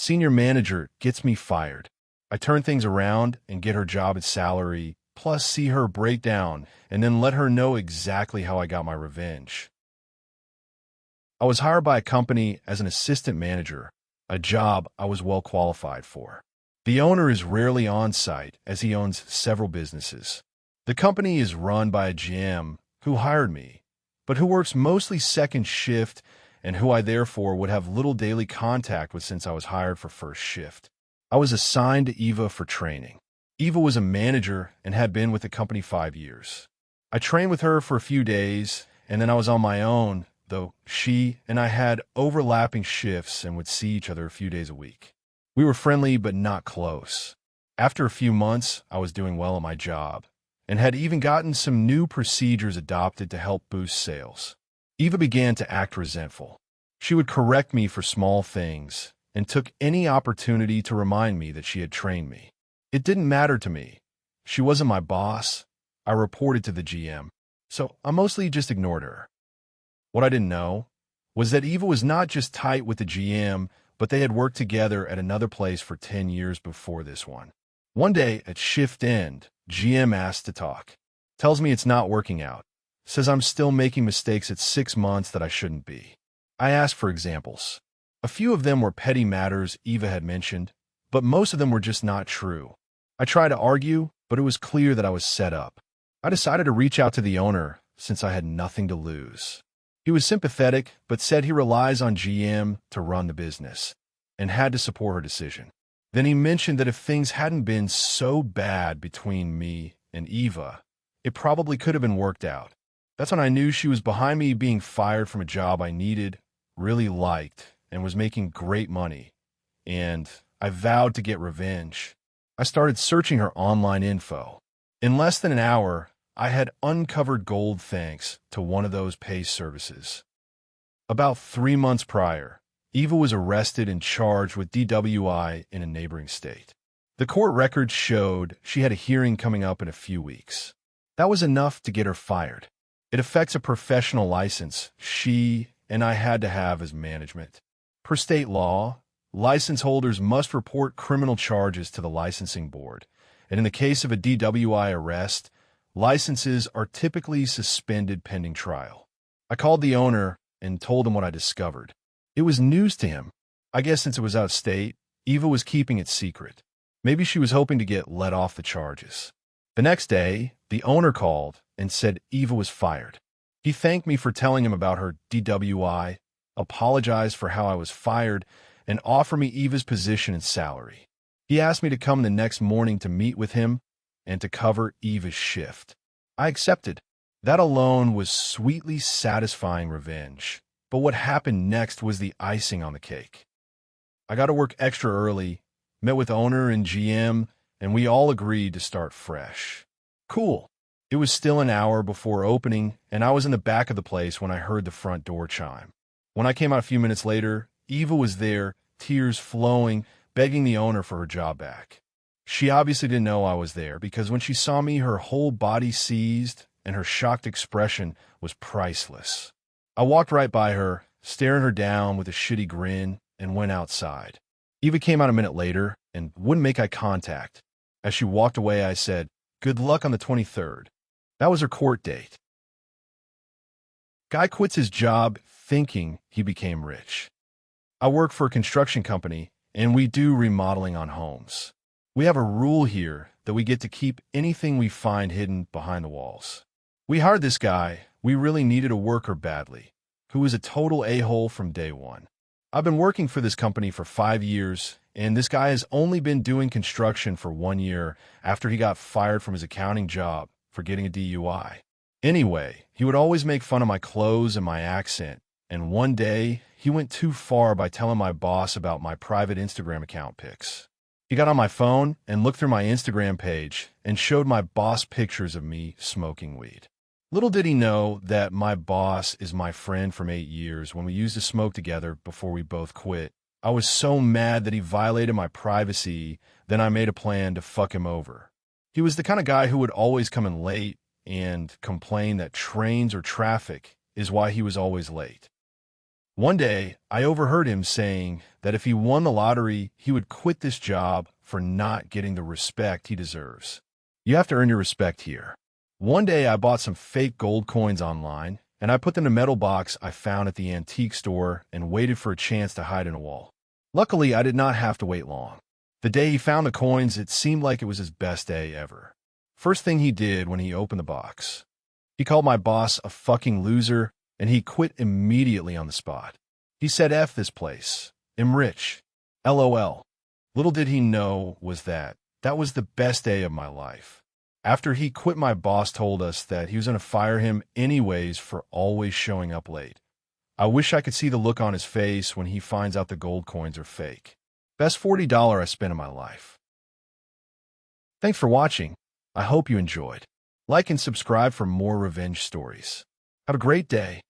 Senior manager gets me fired. I turn things around and get her job at salary, plus see her break down and then let her know exactly how I got my revenge. I was hired by a company as an assistant manager, a job I was well qualified for. The owner is rarely on site as he owns several businesses. The company is run by a GM who hired me, but who works mostly second shift and who I therefore would have little daily contact with since I was hired for first shift. I was assigned to Eva for training. Eva was a manager and had been with the company 5 years. I trained with her for a few days, and then I was on my own, though she and I had overlapping shifts and would see each other a few days a week. We were friendly but not close. After a few months, I was doing well at my job and had even gotten some new procedures adopted to help boost sales. Eva began to act resentful. She would correct me for small things and took any opportunity to remind me that she had trained me. It didn't matter to me. She wasn't my boss. I reported to the GM, so I mostly just ignored her. What I didn't know was that Eva was not just tight with the GM, but they had worked together at another place for 10 years before this one. One day at shift end, GM asked to talk. Tells me it's not working out. Says I'm still making mistakes at 6 months that I shouldn't be. I asked for examples. A few of them were petty matters Eva had mentioned, but most of them were just not true. I tried to argue, but it was clear that I was set up. I decided to reach out to the owner since I had nothing to lose. He was sympathetic, but said he relies on GM to run the business and had to support her decision. Then he mentioned that if things hadn't been so bad between me and Eva, it probably could have been worked out. That's when I knew she was behind me being fired from a job I needed, really liked, and was making great money. And I vowed to get revenge. I started searching her online info. In less than an hour, I had uncovered gold thanks to one of those pay services. About 3 months prior, Eva was arrested and charged with DWI in a neighboring state. The court records showed she had a hearing coming up in a few weeks. That was enough to get her fired. It affects a professional license she and I had to have as management. Per state law, license holders must report criminal charges to the licensing board, and in the case of a DWI arrest, licenses are typically suspended pending trial. I called the owner and told him what I discovered. It was news to him. I guess since it was out of state, Eva was keeping it secret. Maybe she was hoping to get let off the charges. The next day, the owner called and said Eva was fired. He thanked me for telling him about her DWI, apologized for how I was fired, and offered me Eva's position and salary. He asked me to come the next morning to meet with him and to cover Eva's shift. I accepted. That alone was sweetly satisfying revenge. But what happened next was the icing on the cake. I got to work extra early, met with owner and GM, and we all agreed to start fresh. Cool. It was still an hour before opening, and I was in the back of the place when I heard the front door chime. When I came out a few minutes later, Eva was there, tears flowing, begging the owner for her job back. She obviously didn't know I was there because when she saw me, her whole body seized, and her shocked expression was priceless. I walked right by her, staring her down with a shitty grin, and went outside. Eva came out a minute later and wouldn't make eye contact. As she walked away, I said, "Good luck on the 23rd. That was her court date. Guy quits his job thinking he became rich. I work for a construction company, and we do remodeling on homes. We have a rule here that we get to keep anything we find hidden behind the walls. We hired this guy. We really needed a worker badly, who was a total a-hole from day one. I've been working for this company for 5 years, and this guy has only been doing construction for 1 year after he got fired from his accounting job for getting a DUI. Anyway, he would always make fun of my clothes and my accent, and one day, he went too far by telling my boss about my private Instagram account pics. He got on my phone and looked through my Instagram page and showed my boss pictures of me smoking weed. Little did he know that my boss is my friend from 8 years when we used to smoke together before we both quit. I was so mad that he violated my privacy, then I made a plan to fuck him over. He was the kind of guy who would always come in late and complain that trains or traffic is why he was always late. One day, I overheard him saying that if he won the lottery, he would quit this job for not getting the respect he deserves. You have to earn your respect here. One day, I bought some fake gold coins online, and I put them in a metal box I found at the antique store and waited for a chance to hide in a wall. Luckily, I did not have to wait long. The day he found the coins, it seemed like it was his best day ever. First thing he did when he opened the box, he called my boss a fucking loser, and he quit immediately on the spot. He said, "F this place. I'm rich. LOL." Little did he know was that was the best day of my life. After he quit, my boss told us that he was going to fire him anyways for always showing up late. I wish I could see the look on his face when he finds out the gold coins are fake. Best $40 I spent in my life. Thanks for watching. I hope you enjoyed. Like and subscribe for more revenge stories. Have a great day.